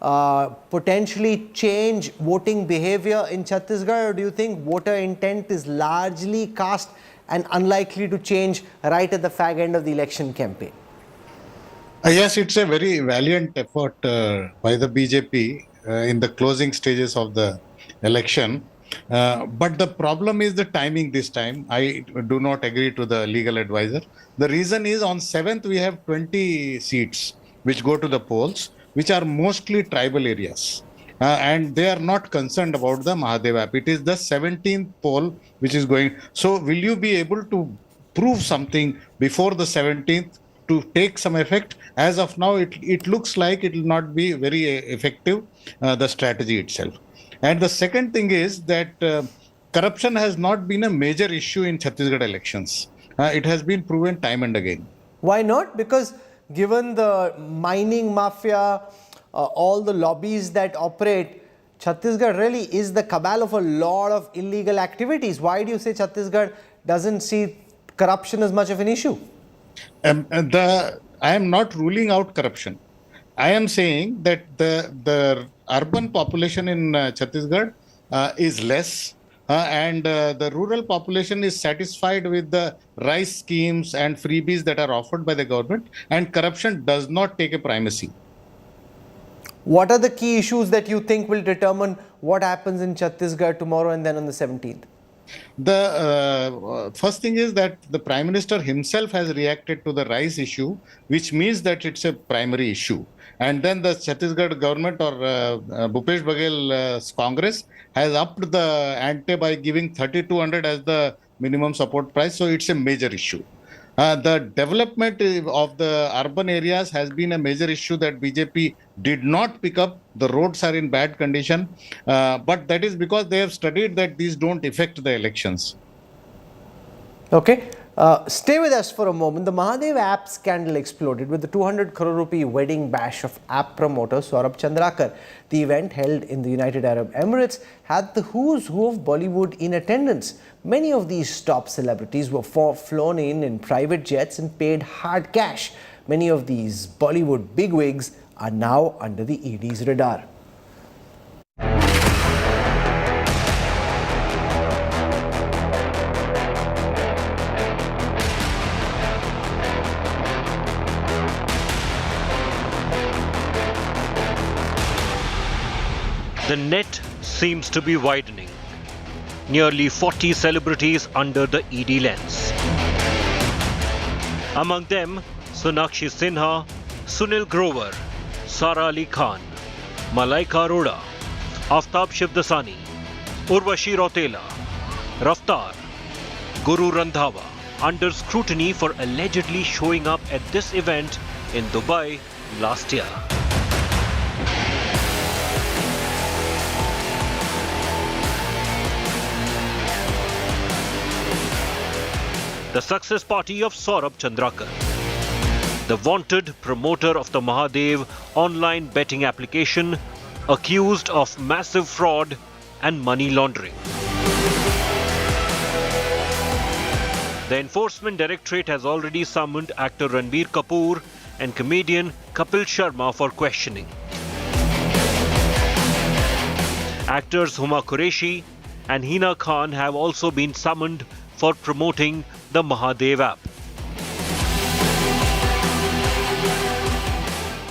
potentially change voting behavior in Chhattisgarh, or do you think voter intent is largely cast and unlikely to change right at the fag end of the election campaign? Yes, it's a very valiant effort by the BJP in the closing stages of the election. But the problem is the timing this time. I do not agree to the legal advisor. The reason is, on 7th, we have 20 seats which go to the polls, which are mostly tribal areas. And they are not concerned about the Mahadev app. It is the 17th poll which is going. So will you be able to prove something before the 17th to take some effect. As of now, it looks like it will not be very effective, the strategy itself. And the second thing is that corruption has not been a major issue in Chhattisgarh elections. It has been proven time and again. Why not? Because given the mining mafia, all the lobbies that operate, Chhattisgarh really is the cabal of a lot of illegal activities. Why do you say Chhattisgarh doesn't see corruption as much of an issue? I am not ruling out corruption. I am saying that the urban population in Chhattisgarh is less, and the rural population is satisfied with the rice schemes and freebies that are offered by the government, and corruption does not take a primacy. What are the key issues that you think will determine what happens in Chhattisgarh tomorrow and then on the 17th? The first thing is that the Prime Minister himself has reacted to the rice issue, which means that it's a primary issue. And then the Chhattisgarh government or Bhupesh Baghel's Congress has upped the ante by giving 3,200 as the minimum support price. So it's a major issue. The development of the urban areas has been a major issue that BJP did not pick up. The roads are in bad condition, but that is because they have studied that these don't affect the elections. Okay. Stay with us for a moment. The Mahadev app scandal exploded with the 200 crore rupee wedding bash of app promoter Saurabh Chandrakar. The event, held in the United Arab Emirates, had the who's who of Bollywood in attendance. Many of these top celebrities were flown in private jets and paid hard cash. Many of these Bollywood bigwigs are now under the ED's radar. The net seems to be widening. Nearly 40 celebrities under the ED lens. Among them, Sonakshi Sinha, Sunil Grover, Sara Ali Khan, Malaika Arora, Aftab Shivdasani, Urvashi Rautela, Raftar, Guru Randhawa, under scrutiny for allegedly showing up at this event in Dubai last year. The success party of Saurabh Chandrakar, the wanted promoter of the Mahadev online betting application, accused of massive fraud and money laundering. The Enforcement Directorate has already summoned actor Ranbir Kapoor and comedian Kapil Sharma for questioning. Actors Huma Qureshi and Hina Khan have also been summoned for promoting the Mahadev app.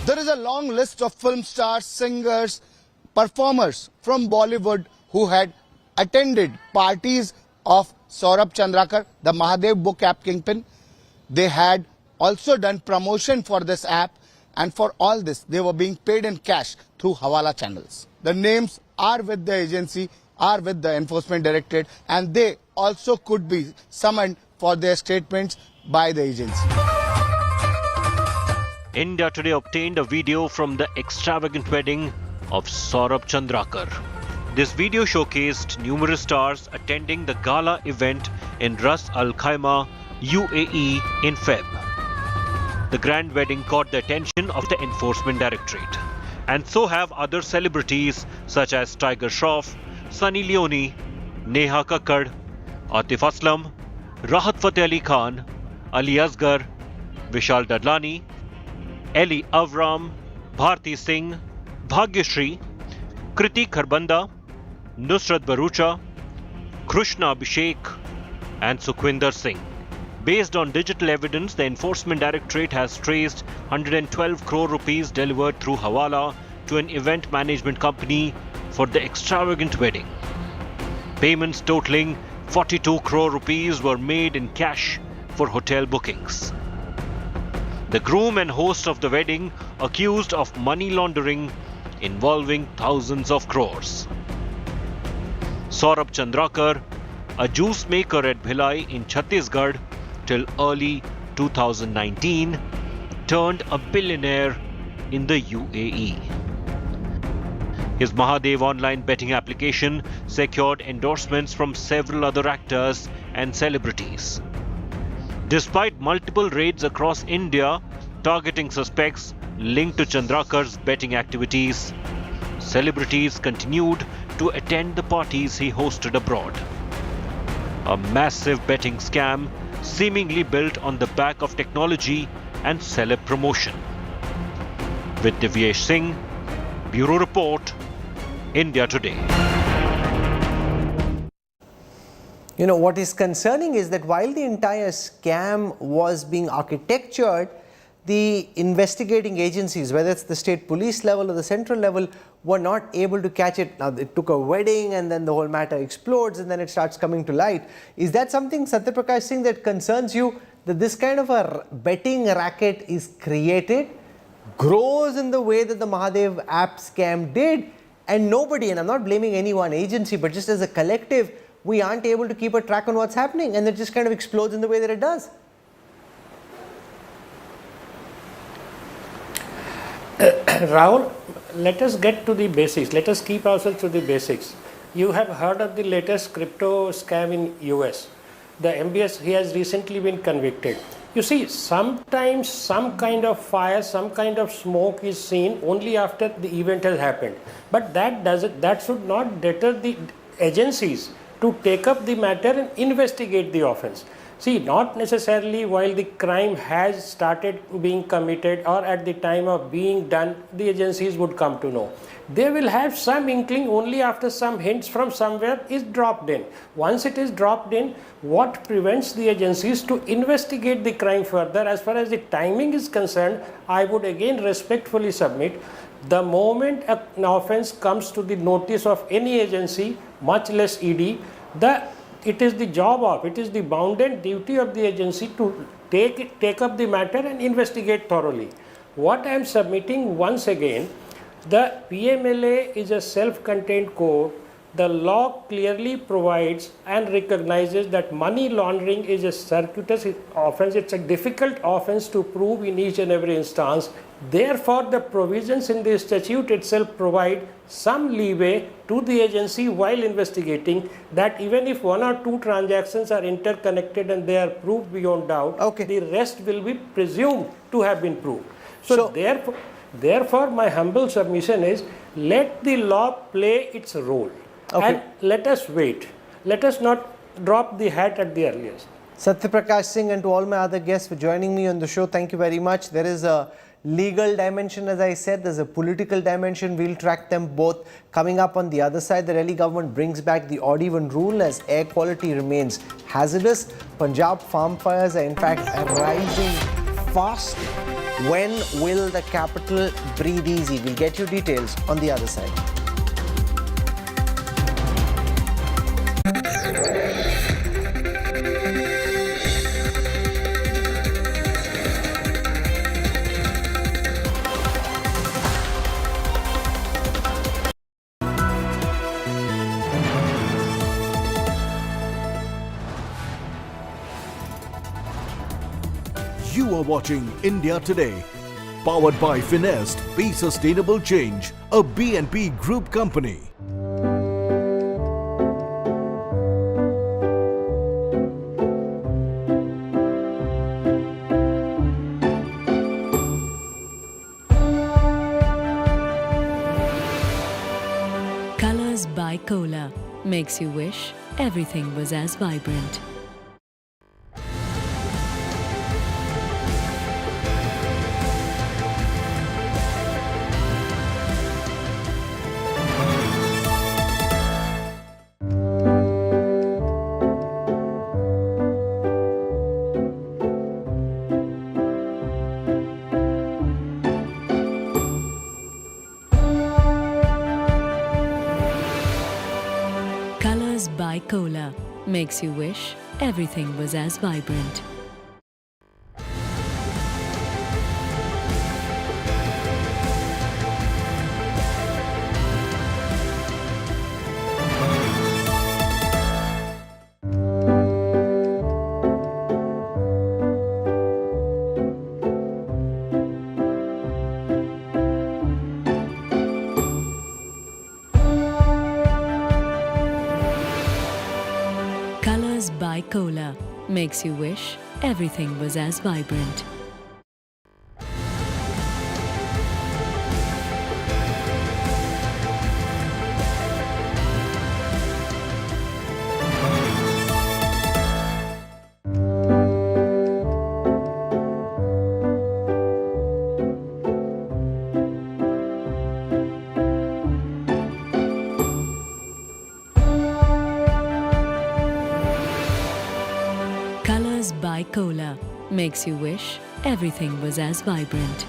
There is a long list of film stars, singers, performers from Bollywood who had attended parties of Saurabh Chandrakar, the Mahadev book app kingpin. They had also done promotion for this app, and for all this they were being paid in cash through Hawala channels. The names are with the agency, are with the Enforcement Directorate, and they also could be summoned for their statements by the agency. India Today obtained a video from the extravagant wedding of Saurabh Chandrakar. This video showcased numerous stars attending the gala event in Ras Al Khaimah, UAE in Feb. The grand wedding caught the attention of the Enforcement Directorate, and so have other celebrities such as Tiger Shroff, Sunny Leone, Neha Kakkad, Atif Aslam, Rahat Fateh Ali Khan, Ali Asgar, Vishal Dadlani, Eli Avram, Bharti Singh, Bhagyashri, Kriti Kharbanda, Nusrat Barucha, Krishna Abhishek and Sukhwinder Singh. Based on digital evidence, the Enforcement Directorate has traced 112 crore rupees delivered through Hawala to an event management company for the extravagant wedding. Payments totaling 42 crore rupees were made in cash for hotel bookings. The groom and host of the wedding accused of money laundering involving thousands of crores. Saurabh Chandrakar, a juice maker at Bhilai in Chhattisgarh, till early 2019, turned a billionaire in the UAE. His Mahadev online betting application secured endorsements from several other actors and celebrities. Despite multiple raids across India targeting suspects linked to Chandrakar's betting activities, celebrities continued to attend the parties he hosted abroad. A massive betting scam seemingly built on the back of technology and celeb promotion. With Divyesh Singh, Bureau Report, India Today. You know, what is concerning is that while the entire scam was being architectured, the investigating agencies, whether it's the state police level or the central level, were not able to catch it. Now, it took a wedding and then the whole matter explodes and then it starts coming to light. Is that something, Satyaprakash Singh, that concerns you, that this kind of a betting racket is created, grows in the way that the Mahadev app scam did, and nobody, and I'm not blaming any one agency, but just as a collective, we aren't able to keep a track on what's happening, and it just kind of explodes in the way that it does? Rahul, let us get to the basics. Let us keep ourselves to the basics. You have heard of the latest crypto scam in US. The MBS, he has recently been convicted. You see, sometimes some kind of fire, some kind of smoke is seen only after the event has happened. But that should not deter the agencies to take up the matter and investigate the offense. See, not necessarily while the crime has started being committed or at the time of being done, the agencies would come to know. They will have some inkling only after some hints from somewhere is dropped in. Once it is dropped in, what prevents the agencies to investigate the crime further? As far as the timing is concerned, I would again respectfully submit, the moment an offense comes to the notice of any agency, much less ED, it is the job of, it is the bounden duty of the agency to take up the matter and investigate thoroughly. What I am submitting once again, the PMLA is a self-contained code. The law clearly provides and recognizes that money laundering is a circuitous offense. It's a difficult offense to prove in each and every instance. Therefore, the provisions in the statute itself provide some leeway to the agency while investigating, that even if one or two transactions are interconnected and they are proved beyond doubt, the rest will be presumed to have been proved. So therefore, my humble submission is, let the law play its role. And let us wait. Let us not drop the hat at the earliest. Satyaprakash Singh, and to all my other guests for joining me on the show, thank you very much. There is a legal dimension, as I said, there's a political dimension. We'll track them both. Coming up on the other side, the Delhi government brings back the odd even rule as air quality remains hazardous. Punjab farm fires are in fact rising fast. When will the capital breathe easy? We'll get you details on the other side. You are watching India Today, powered by Finest, Be Sustainable Change, a BNP Group company. Colors by Cola makes you wish everything was as vibrant. Colors by Cola makes you wish everything was as vibrant. Cola makes you wish everything was as vibrant. Colors by Cola makes you wish everything was as vibrant.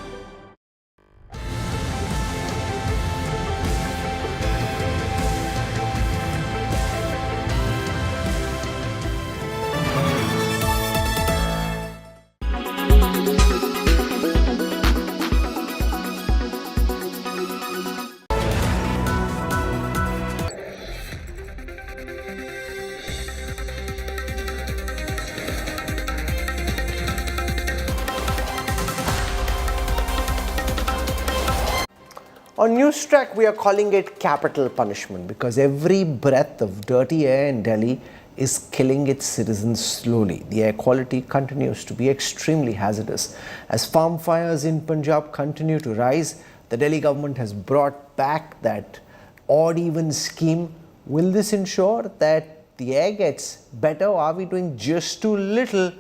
On NewsTrack, we are calling it capital punishment because every breath of dirty air in Delhi is killing its citizens slowly. The air quality continues to be extremely hazardous. As farm fires in Punjab continue to rise, the Delhi government has brought back that odd-even scheme. Will this ensure that the air gets better, or are we doing just too little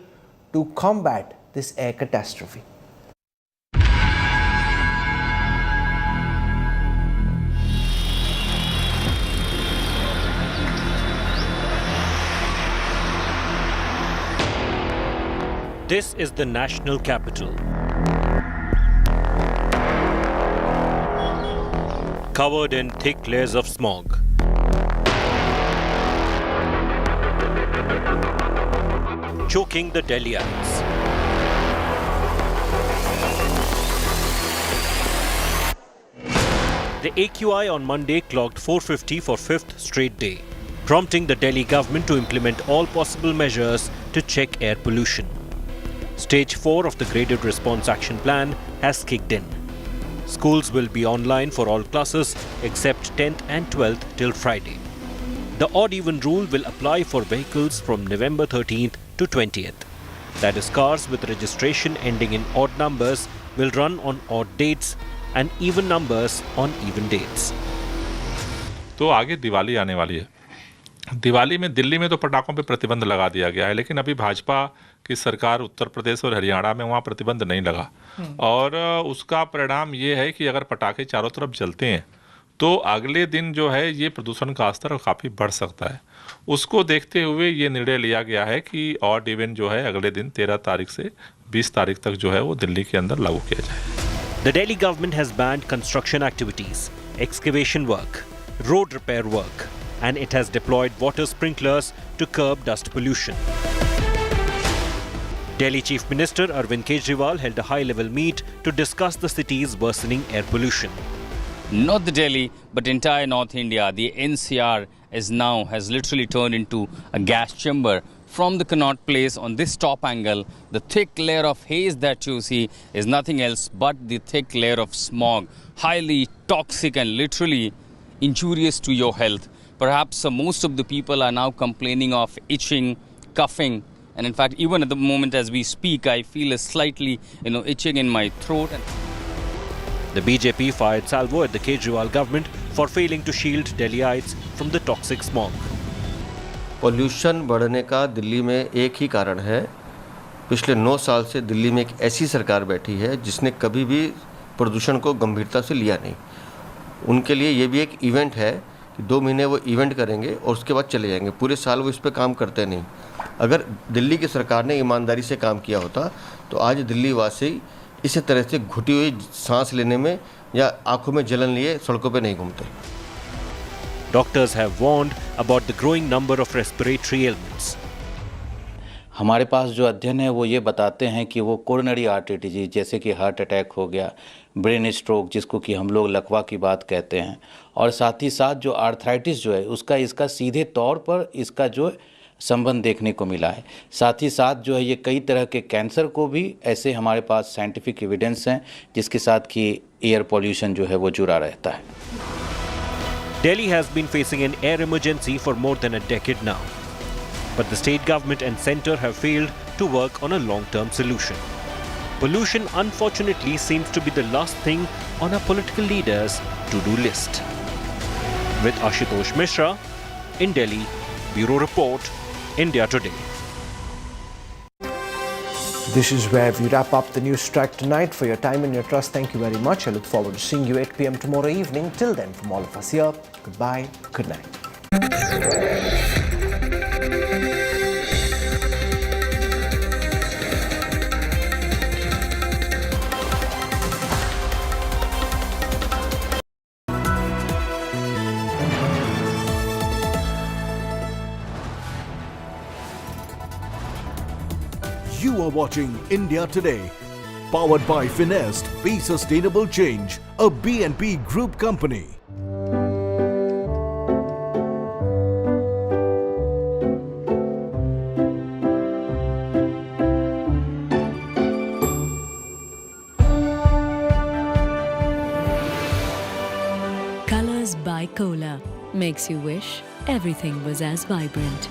to combat this air catastrophe? This is the national capital. Covered in thick layers of smog. Choking the Delhiites. The AQI on Monday clocked 450 for fifth straight day, prompting the Delhi government to implement all possible measures to check air pollution. Stage 4 of the Graded Response Action Plan has kicked in. Schools will be online for all classes except 10th and 12th till Friday. The odd-even rule will apply for vehicles from November 13th to 20th. That is, cars with registration ending in odd numbers will run on odd dates and even numbers on even dates. तो आगे दिवाली आने वाली है. दिवाली में दिल्ली में तो पटाखों पे प्रतिबंध लगा दिया गया है, लेकिन अभी भाजपा की सरकार उत्तर प्रदेश और हरियाणा में वहाँ प्रतिबंध नहीं लगा और उसका परिणाम ये है कि अगर पटाखे चारों तरफ जलते हैं तो अगले दिन जो है ये प्रदूषण का स्तर काफ़ी बढ़ सकता है. उसको देखते हुए ये निर्णय लिया गया है कि ऑड इवन जो है अगले दिन 13 तारीख से 20 तारीख तक जो है वो दिल्ली के अंदर लागू किया जाए. The Delhi government has banned construction activities, excavation work, road repair work, and it has deployed water sprinklers to curb dust pollution. Delhi Chief Minister Arvind Kejriwal held a high-level meet to discuss the city's worsening air pollution. Not the Delhi, but entire North India, the NCR has literally turned into a gas chamber. From the Connaught Place on this top angle, the thick layer of haze that you see is nothing else but the thick layer of smog, highly toxic and literally injurious to your health. Perhaps most of the people are now complaining of itching, coughing, and in fact, even at the moment as we speak, I feel a slightly, itching in my throat. The BJP fired salvo at the Kejriwal government for failing to shield Delhiites from the toxic smog. Pollution बढ़ने का दिल्ली में एक ही कारण है. पिछले 9 साल से दिल्ली में एक ऐसी सरकार बैठी है जिसने कभी भी प्रदूषण को गंभीरता से लिया नहीं. उनके लिए ये भी एक इवेंट है कि 2 महीने वो इवेंट करेंगे और उसके बाद चले जाएंगे. पूरे साल वो इस पर काम करते नहीं. अगर दिल्ली की सरकार ने ईमानदारी से काम किया होता तो आज दिल्ली वासी इसी तरह से घुटी हुई सांस लेने में या आंखों में जलन लिए सड़कों पे नहीं घूमते. Doctors have warned about the growing number of respiratory ailments. हमारे पास जो अध्ययन है वो ये बताते हैं कि वो कोरोनरी आर्टरी डिजीज जैसे कि हार्ट अटैक हो गया, ब्रेन स्ट्रोक जिसको कि हम लोग लकवा की बात कहते हैं, और साथ ही साथ जो आर्थराइटिस जो है उसका इसका सीधे तौर पर इसका जो संबंध देखने को मिला है. साथ ही साथ जो है ये कई तरह के कैंसर को भी ऐसे हमारे पास साइंटिफिक एविडेंस हैं जिसके साथ कि एयर पॉल्यूशन जो है वो जुड़ा रहता है. Delhi has been facing an air emergency for more than a decade now. but the state government and centre have failed to work on a long-term solution. Pollution, unfortunately, seems to be the last thing on our political leaders' to-do list. With Ashutosh Mishra in Delhi, Bureau Report, India Today. This is where we wrap up the NewsTrack tonight. For your time and your trust, thank you very much. I look forward to seeing you 8 p.m. tomorrow evening. Till then, from all of us here, goodbye, good night. You are watching India Today, powered by Finest, Be Sustainable Change, a BNP Group company. Colors by Cola makes you wish everything was as vibrant.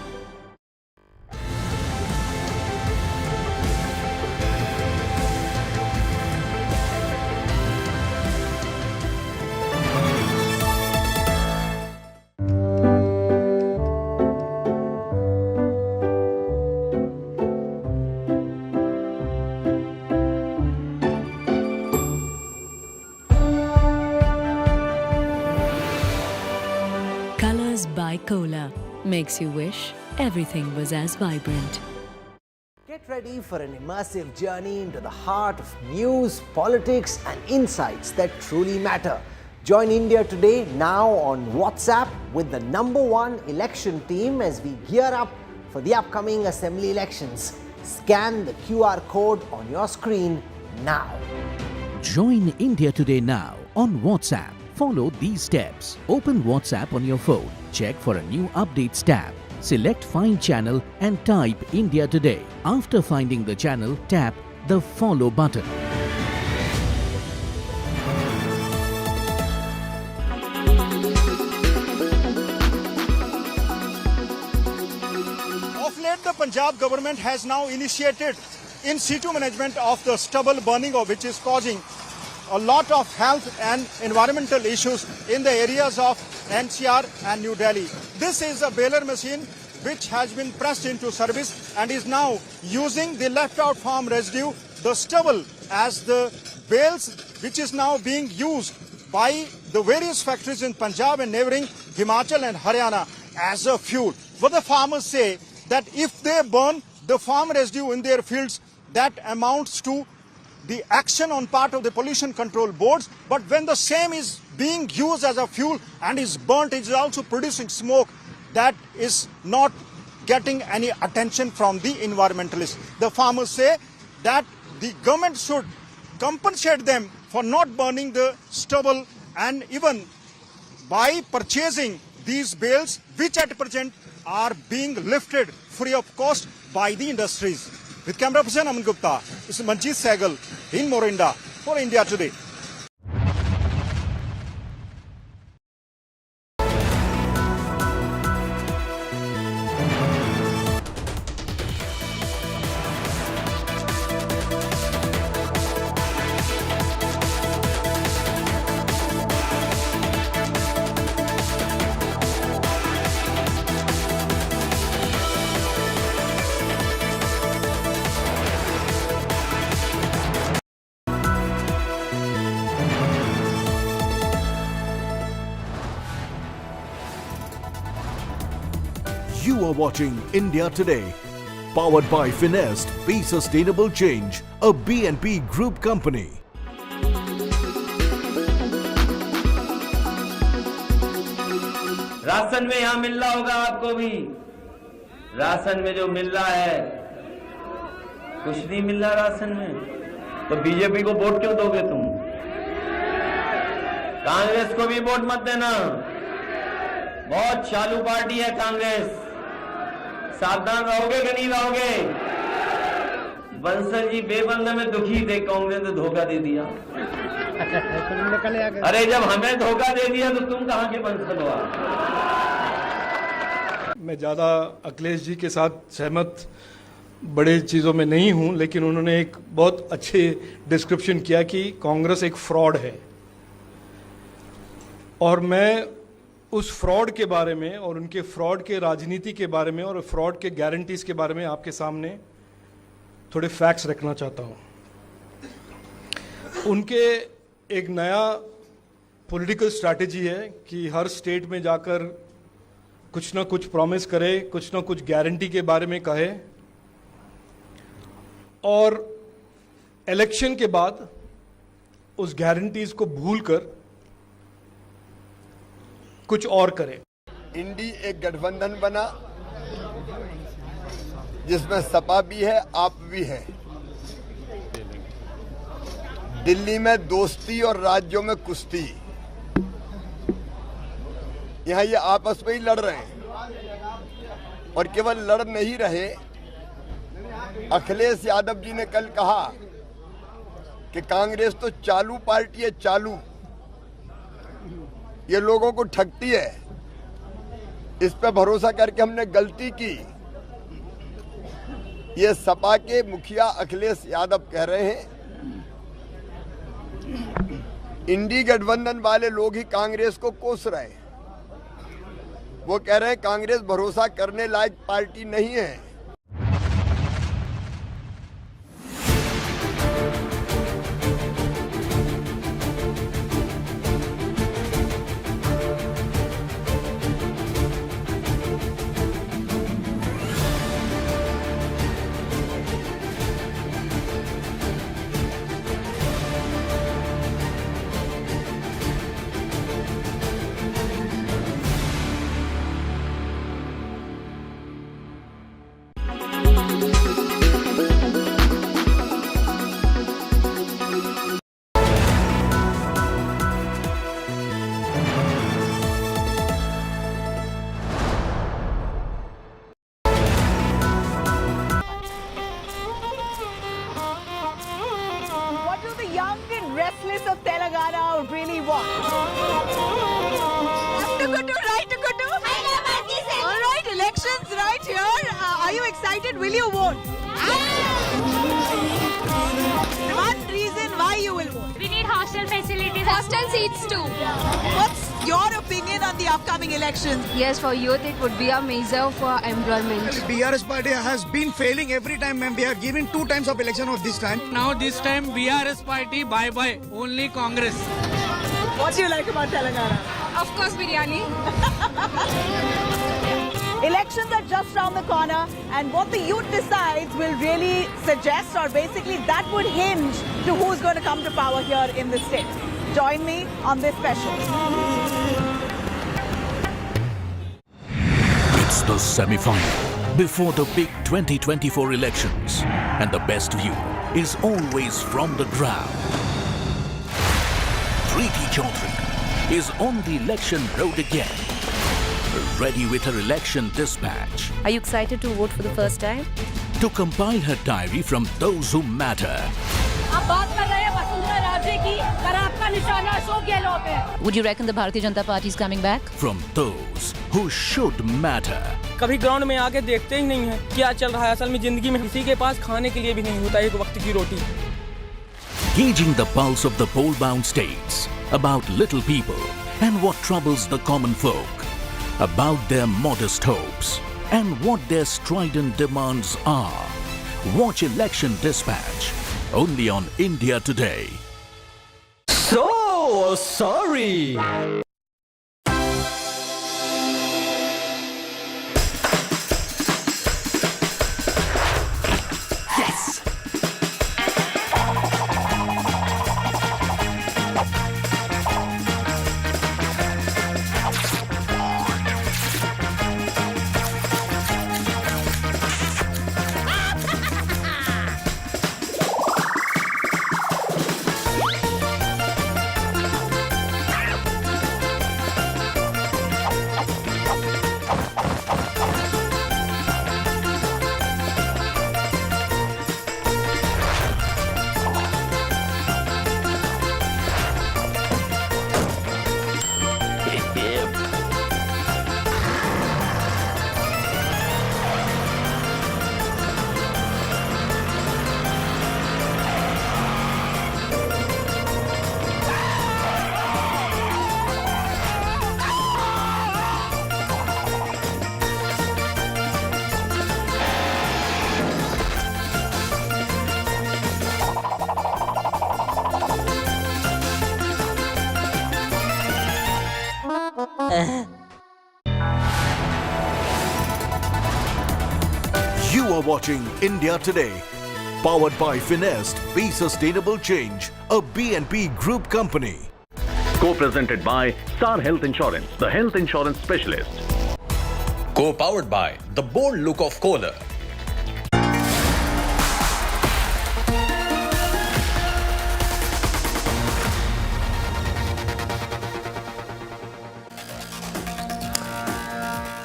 Colors by Cola makes you wish everything was as vibrant. Get ready for an immersive journey into the heart of news, politics and insights that truly matter. Join India Today now on WhatsApp with the #1 election team as we gear up for the upcoming assembly elections. Scan the QR code on your screen now. Join India Today now on WhatsApp. Follow these steps. Open WhatsApp on your phone. Check for a new updates tab. Select Find Channel and type India Today. After finding the channel, tap the Follow button. Of late, the Punjab government has now initiated in situ management of the stubble burning, of which is causing a lot of health and environmental issues in the areas of NCR and New Delhi. This is a baler machine which has been pressed into service and is now using the left out farm residue, the stubble, as the bales, which is now being used by the various factories in Punjab and neighboring Himachal and Haryana as a fuel. What the farmers say that if they burn the farm residue in their fields, that amounts to the action on part of the pollution control boards, but when the same is being used as a fuel and is burnt, it is also producing smoke that is not getting any attention from the environmentalists. The farmers say that the government should compensate them for not burning the stubble and even by purchasing these bales, which at present are being lifted free of cost by the industries. With camera person Aman Gupta, this is Manjeet Sehgal in Morinda for India Today. You are watching India Today, powered by Finest, Be Sustainable Change, a BNP Group company. Ration में यहाँ मिल रहा होगा आपको भी, ration में जो मिल रहा है कुछ नहीं मिल रहा राशन में, तो बीजेपी को वोट क्यों दोगे तुम? कांग्रेस को भी वोट मत देना, बहुत चालू पार्टी है कांग्रेस, सावधान रहोगे कि नहीं रहोगे? बंसल जी बेबंद में दुखी थे, कांग्रेस ने धोखा दे दिया। अरे जब हमें धोखा दे दिया तो तुम कहां के बंसल हो? मैं ज़्यादा अखिलेश जी के साथ सहमत बड़े चीज़ों में नहीं हूं, लेकिन उन्होंने एक बहुत अच्छे डिस्क्रिप्शन किया कि कांग्रेस एक फ्रॉड है, और मैं उस फ्रॉड के बारे में और उनके फ्रॉड के राजनीति के बारे में और फ्रॉड के गारंटीज के बारे में आपके सामने थोड़े फैक्ट्स रखना चाहता हूं। उनके एक नया पॉलिटिकल स्ट्रैटेजी है कि हर स्टेट में जाकर कुछ ना कुछ प्रॉमिस करे, कुछ ना कुछ गारंटी के बारे में कहे, और इलेक्शन के बाद उस गारंटीज को भूलकर कुछ और करे। इंडी एक गठबंधन बना जिसमें सपा भी है, आप भी है। दिल्ली में दोस्ती और राज्यों में कुश्ती, यहाँ ये आपस में ही लड़ रहे हैं। और केवल लड़ नहीं रहे, अखिलेश यादव जी ने कल कहा कि कांग्रेस तो चालू पार्टी है, चालू, ये लोगों को ठगती है। इस पे भरोसा करके हमने गलती की, ये सपा के मुखिया अखिलेश यादव कह रहे हैं। इंडी गठबंधन वाले लोग ही कांग्रेस को कोस रहे हैं। वो कह रहे हैं कांग्रेस भरोसा करने लायक पार्टी नहीं है। restless of Telangana really want. All right, elections right here. Are you excited? Will you vote? One reason why you will vote. We need hostel facilities. Hostel seats too. What's your opinion on the upcoming elections? Yes, for youth it would be a measure for employment. BRS party has been failing every time, ma'am. We have given 2 times of election of this time. Now this time BRS party bye-bye. Only Congress. What do you like about Telangana? Of course, biryani. Elections are just around the corner, and what the youth decides will really suggest, or basically that would hinge to who's going to come to power here in the state. Join me on this special. It's the semi-final before the big 2024 elections, and the best view is always from the ground. Preeti Chaudhary is on the election road again, ready with her election dispatch. Are you excited to vote for the first time? To compile her diary from those who matter. Would you reckon the Bharatiya Janata Party is coming back? From those who should matter. कभी ground में आके देखते ही नहीं है क्या चल रहा है असल में जिंदगी में किसी के पास खाने के लिए भी नहीं होता एक वक्त की रोटी. Gauging the pulse of the poll-bound states, about little people and what troubles the common folk, about their modest hopes and what their strident demands are. Watch Election Dispatch only on India Today. So sorry. watching India Today. Powered by Finest, Be Sustainable Change, a BNP Group company. Co-presented by Star Health Insurance, the health insurance specialist. Co-powered by the bold look of Kohler.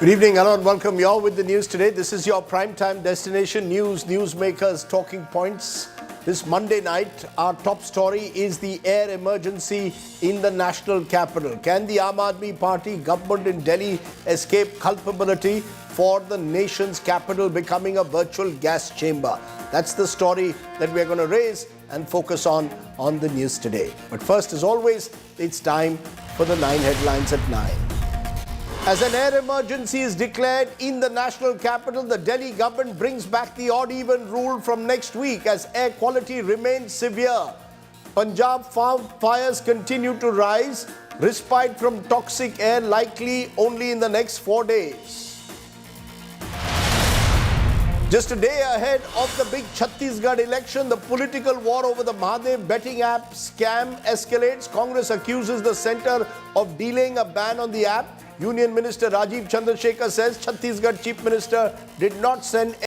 Good evening, hello and welcome. You're with the news today. This is your primetime destination news, newsmakers, talking points. This Monday night, our top story is the air emergency in the national capital. Can the Aam Aadmi Party government in Delhi escape culpability for the nation's capital becoming a virtual gas chamber? That's the story that we're going to raise and focus on the news today. But first, as always, it's time for the 9 headlines at 9. As an air emergency is declared in the national capital, the Delhi government brings back the odd-even rule from next week as air quality remains severe. Punjab fires continue to rise. Respite from toxic air likely only in the next 4 days. Just a day ahead of the big Chhattisgarh election, the political war over the Mahadev betting app scam escalates. Congress accuses the centre of delaying a ban on the app. Union Minister Rajiv Chandrasekhar says Chhattisgarh Chief Minister did not send